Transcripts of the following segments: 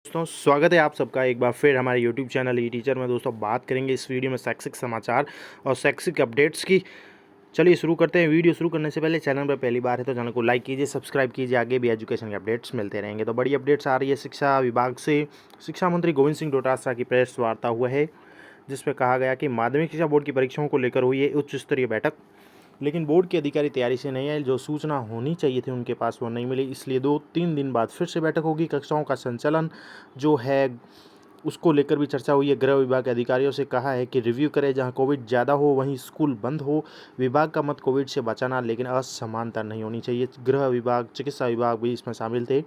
दोस्तों स्वागत है आप सबका एक बार फिर हमारे YouTube चैनल ई टीचर में। दोस्तों बात करेंगे इस वीडियो में शैक्षिक समाचार और शैक्षिक अपडेट्स की। चलिए शुरू करते हैं। वीडियो शुरू करने से पहले चैनल पर पहली बार है तो चैनल को लाइक कीजिए, सब्सक्राइब कीजिए। आगे भी एजुकेशन के अपडेट्स मिलते रहेंगे। तो बड़ी अपडेट्स आ रही है शिक्षा विभाग से। शिक्षा मंत्री गोविंद सिंह डोटासरा की प्रेस वार्ता हुआ है, जिसमें कहा गया कि माध्यमिक शिक्षा बोर्ड की परीक्षाओं को लेकर हुई है उच्च स्तरीय बैठक, लेकिन बोर्ड के अधिकारी तैयारी से नहीं आए। जो सूचना होनी चाहिए थी उनके पास वो नहीं मिली, इसलिए 2-3 दिन बाद फिर से बैठक होगी। कक्षाओं का संचालन जो है उसको लेकर भी चर्चा हुई है। गृह विभाग के अधिकारियों से कहा है कि रिव्यू करें, जहां कोविड ज़्यादा हो वहीं स्कूल बंद हो। विभाग का मत कोविड से बचाना, लेकिन असमानता नहीं होनी चाहिए। गृह विभाग, चिकित्सा विभाग भी इसमें शामिल थे।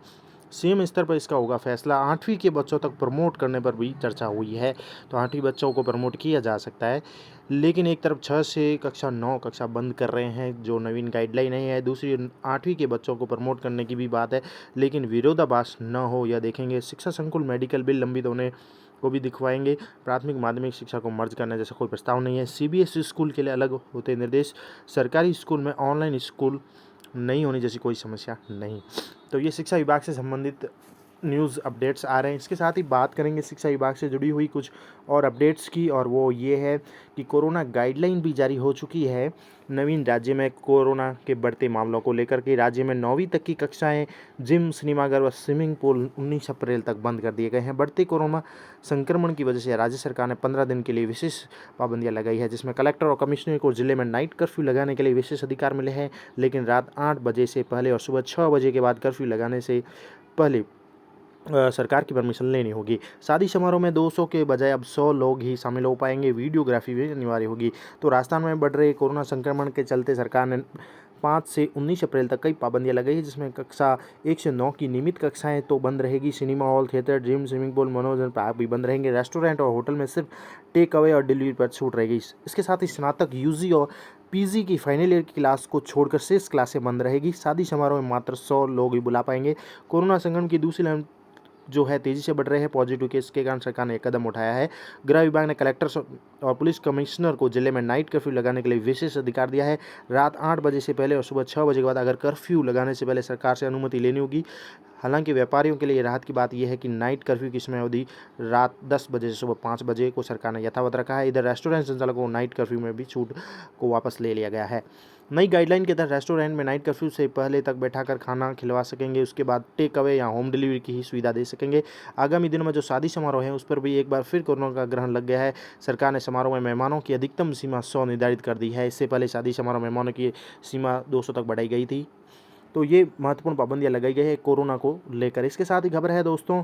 सीएम स्तर पर इसका होगा फैसला। 8वीं के बच्चों तक प्रमोट करने पर भी चर्चा हुई है, तो 8वीं बच्चों को प्रमोट किया जा सकता है। लेकिन एक तरफ 6 से कक्षा 9 कक्षा बंद कर रहे हैं, जो नवीन गाइडलाइन नहीं है। दूसरी 8वीं के बच्चों को प्रमोट करने की भी बात है, लेकिन विरोधाभास न हो यह देखेंगे। शिक्षा संकुल मेडिकल बिल लंबित होने को भी दिखवाएंगे। प्राथमिक माध्यमिक शिक्षा को मर्ज करने जैसा कोई प्रस्ताव नहीं है। सीबीएसई स्कूल के लिए अलग होते निर्देश। सरकारी स्कूल में ऑनलाइन स्कूल नहीं होने जैसी कोई समस्या नहीं। तो ये शिक्षा विभाग से संबंधित न्यूज़ अपडेट्स आ रहे हैं। इसके साथ ही बात करेंगे शिक्षा विभाग से जुड़ी हुई कुछ और अपडेट्स की, और वो ये है कि कोरोना गाइडलाइन भी जारी हो चुकी है। नवीन राज्य में कोरोना के बढ़ते मामलों को लेकर के राज्य में 9वीं तक की कक्षाएं, जिम, सिनेमाघर व स्विमिंग पूल 19 अप्रैल तक बंद कर दिए गए हैं। बढ़ते कोरोना संक्रमण की वजह से राज्य सरकार ने 15 दिन के लिए विशेष पाबंदियां लगाई है, जिसमें कलेक्टर और कमिश्नर को जिले में नाइट कर्फ्यू लगाने के लिए विशेष अधिकार मिले हैं, लेकिन रात 8 बजे से पहले और सुबह 6 बजे के बाद कर्फ्यू लगाने से पहले सरकार की परमिशन लेनी होगी। शादी समारोह में 200 के बजाय अब 100 लोग ही शामिल हो पाएंगे। वीडियोग्राफी भी अनिवार्य होगी। तो राजस्थान में बढ़ रहे कोरोना संक्रमण के चलते सरकार ने 5 से 19 अप्रैल तक कई पाबंदियां लगाई है, जिसमें कक्षा 1 से 9 की नियमित कक्षाएं तो बंद रहेगी। Cinema hall, theatre, gym, swimming pool, मनोरंजन पार्क भी बंद रहेंगे। रेस्टोरेंट और होटल में सिर्फ टेक अवे और डिलीवरी पर छूट रहेगी। इसके साथ ही स्नातक, यूजी और पीजी की फाइनल ईयर की क्लास को छोड़कर शेष क्लासें बंद रहेगी। शादी समारोह में मात्र 100 लोग ही बुला पाएंगे। कोरोना संक्रमण की दूसरी लहर जो है तेजी से बढ़ रहे हैं। पॉजिटिव केस के कारण सरकार ने एक कदम उठाया है। गृह विभाग ने कलेक्टर और पुलिस कमिश्नर को जिले में नाइट कर्फ्यू लगाने के लिए विशेष अधिकार दिया है। रात 8 बजे से पहले और सुबह 6 बजे के बाद अगर कर्फ्यू लगाने से पहले सरकार से अनुमति लेनी होगी। हालांकि व्यापारियों के लिए राहत की बात यह है कि नाइट कर्फ्यू की समय अवधि रात 10 बजे से सुबह 5 बजे को सरकार ने यथावत रखा है। इधर रेस्टोरेंट संचालकों को नाइट कर्फ्यू में भी छूट को वापस ले लिया गया है। नई गाइडलाइन के तहत रेस्टोरेंट में नाइट कर्फ्यू से पहले तक बैठाकर खाना खिलवा सकेंगे, उसके बाद टेक अवे या होम डिलीवरी की ही सुविधा दे सकेंगे। आगामी दिनों में जो शादी समारोह है उस पर भी एक बार फिर कोरोना का ग्रहण लग गया है। सरकार ने समारोह में मेहमानों की अधिकतम सीमा 100 निर्धारित कर दी है। इससे पहले शादी समारोह में मेहमानों की सीमा 200 तक बढ़ाई गई थी। तो ये महत्वपूर्ण पाबंदियां लगाई गई है कोरोना को लेकर। इसके साथ ही खबर है दोस्तों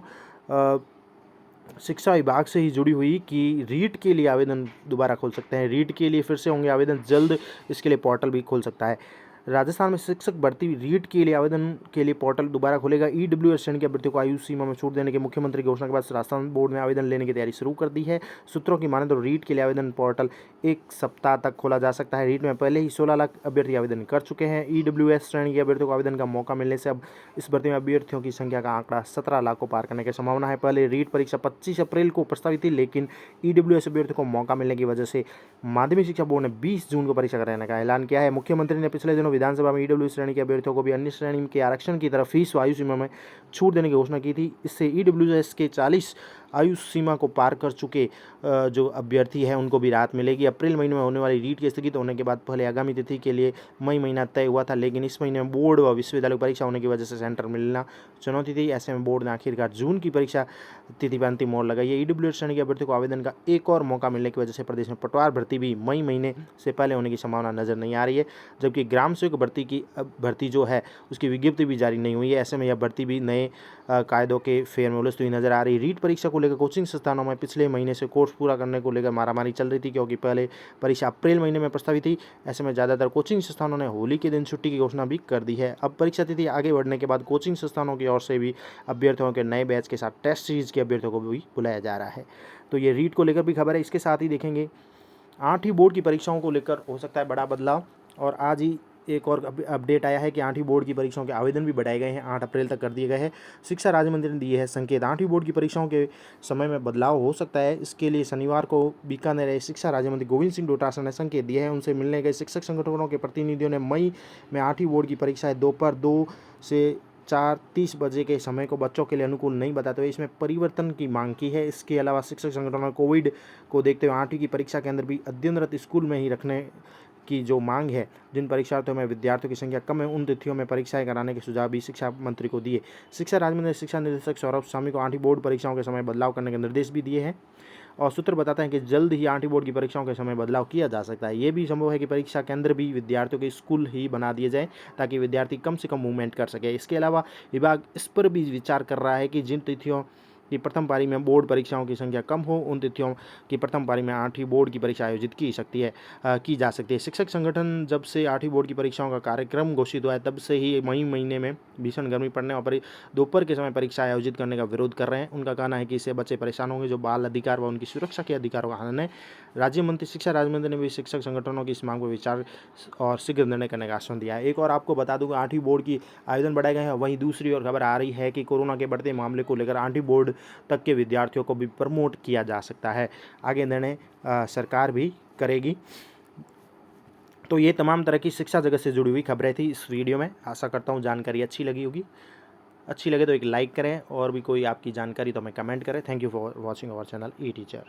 शिक्षा विभाग से ही जुड़ी हुई कि रीट के लिए आवेदन दोबारा खोल सकते हैं। रीट के लिए फिर से होंगे आवेदन जल्द। इसके लिए पोर्टल भी खोल सकता है। राजस्थान में शिक्षक भर्ती रीट के लिए आवेदन के लिए पोर्टल दोबारा खोलेगा। ईडब्ल्यूएस श्रेणी के अभ्यर्थियों को आयु सीमा में छूट देने के मुख्यमंत्री की घोषणा के बाद राजस्थान बोर्ड ने आवेदन लेने की तैयारी शुरू कर दी है। सूत्रों की माने तो रीट के लिए आवेदन पोर्टल 1 सप्ताह तक खोला जा सकता है। रीट में पहले ही 16 लाख अभ्यर्थी आवेदन कर चुके हैं। ईडब्ल्यूएस श्रेणी के अभ्यर्थियों को आवेदन का मौका मिलने से अब इस भर्ती में अभ्यर्थियों की संख्या का आंकड़ा 17 लाख को पार करने की संभावना है। पहले रीट परीक्षा 25 अप्रैल को प्रस्तावित थी, लेकिन ईडब्ल्यूएस अभ्यर्थियों को मौका मिलने की वजह से माध्यमिक शिक्षा बोर्ड ने 20 जून को परीक्षा कराने का ऐलान किया है। मुख्यमंत्री ने पिछले दिनों विधानसभा में ईडब्ल्यूएस श्रेणी के अभ्यर्थियों को भी अन्य श्रेणी के आरक्षण की तरफ फीस आयु सीमा में छूट देने की घोषणा की थी। इससे ईडब्ल्यूएस के 40 आयु सीमा को पार कर चुके जो अभ्यर्थी हैं उनको भी राहत मिलेगी। अप्रैल महीने में होने वाली रीट के स्थगित होने के बाद पहले आगामी तिथि के लिए मई महीना तय हुआ था, लेकिन इस महीने में बोर्ड व विश्वविद्यालय परीक्षा होने की वजह से सेंटर मिलना चुनौती थी। ऐसे में बोर्ड ने आखिरकार जून की परीक्षा तिथि पर अंतिम मोहर लगाई है। ईडब्ल्यूएस श्रेणी के अभ्यर्थी को आवेदन का एक और मौका मिलने की वजह से प्रदेश में पटवार भर्ती भी मई महीने से पहले होने की संभावना नजर नहीं आ रही है, जबकि ग्राम सेवक भर्ती जो है उसकी विज्ञप्ति भी जारी नहीं हुई है। ऐसे में यह भर्ती भी नए कायदों के फेर में उलझती हुई नजर आ रही है। रीट परीक्षा को लेकर कोचिंग संस्थानों में पिछले महीने से कोर्स पूरा करने को लेकर मारामारी चल रही थी, क्योंकि पहले परीक्षा अप्रैल महीने में प्रस्तावित थी। ऐसे में ज़्यादातर कोचिंग संस्थानों ने होली के दिन छुट्टी की घोषणा भी कर दी है। अब परीक्षा तिथि आगे बढ़ने के बाद कोचिंग संस्थानों की ओर से भी अभ्यर्थियों के नए बैच के साथ टेस्ट सीरीज के अभ्यर्थियों को भी बुलाया जा रहा है। तो ये रीट को लेकर भी खबर है। इसके साथ ही देखेंगे 8वीं बोर्ड की परीक्षाओं को लेकर हो सकता है बड़ा बदलाव, और आज ही एक और अपडेट आया है कि 8वीं बोर्ड की परीक्षाओं के आवेदन भी बढ़ाए गए हैं, 8 अप्रैल तक कर दिए गए हैं। शिक्षा राज्य मंत्री ने दिए है संकेत। 8वीं बोर्ड की परीक्षाओं के समय में बदलाव हो सकता है। इसके लिए शनिवार को बीकानेर शिक्षा राज्य मंत्री गोविंद सिंह डोटासरा ने संकेत दिए हैं। उनसे मिलने गए शिक्षक संगठनों के प्रतिनिधियों ने मई में 8वीं बोर्ड की परीक्षाएं दोपहर 2 से 4:30 बजे के समय को बच्चों के लिए अनुकूल नहीं बताते हुए इसमें परिवर्तन की मांग की है। इसके अलावा शिक्षक संगठनों ने कोविड को देखते हुए 8वीं की परीक्षा केंद्र भी अध्ययनरत स्कूल में ही रखने की जो मांग है, जिन परीक्षार्थियों में विद्यार्थियों की संख्या कम है उन तिथियों में परीक्षाएं कराने के सुझाव भी शिक्षा मंत्री को दिए। शिक्षा राज्य मंत्री शिक्षा निदेशक सौरभ स्वामी को 8वीं बोर्ड परीक्षाओं के समय बदलाव करने के निर्देश भी दिए हैं और सूत्र बताते हैं कि जल्द ही 8वीं बोर्ड की परीक्षाओं के समय बदलाव किया जा सकता है। ये भी संभव है कि परीक्षा केंद्र भी विद्यार्थियों के स्कूल ही बना दिए जाए ताकि विद्यार्थी कम से कम मूवमेंट कर सके। इसके अलावा विभाग इस पर भी विचार कर रहा है कि जिन तिथियों की प्रथम पारी में बोर्ड परीक्षाओं की संख्या कम हो उन तिथियों की प्रथम पारी में 8वीं बोर्ड की परीक्षा आयोजित की जा सकती है। शिक्षक संगठन जब से 8वीं बोर्ड की परीक्षाओं का कार्यक्रम घोषित हुआ है तब से ही मई महीने में भीषण गर्मी पड़ने और दोपहर के समय परीक्षा आयोजित करने का विरोध कर रहे हैं। उनका कहना है कि इससे बच्चे परेशान होंगे जो बाल अधिकार व उनकी सुरक्षा के अधिकारों का हनन है। शिक्षा राज्य मंत्री ने भी शिक्षक संगठनों की इस मांग पर विचार और शीघ्र निर्णय करने का आश्वासन दिया है। एक और आपको बता दूं 8वीं बोर्ड की आवेदन बढ़ाए गए हैं। वहीं दूसरी ओर खबर आ रही है कि कोरोना के बढ़ते मामले को लेकर 8वीं बोर्ड तक के विद्यार्थियों को भी प्रमोट किया जा सकता है। आगे निर्णय सरकार भी करेगी। तो ये तमाम तरह की शिक्षा जगत से जुड़ी हुई खबरें थी इस वीडियो में। आशा करता हूँ जानकारी अच्छी लगी होगी। अच्छी लगे तो एक लाइक करें और भी कोई आपकी जानकारी तो हमें कमेंट करें। Thank you for watching our channel E teacher.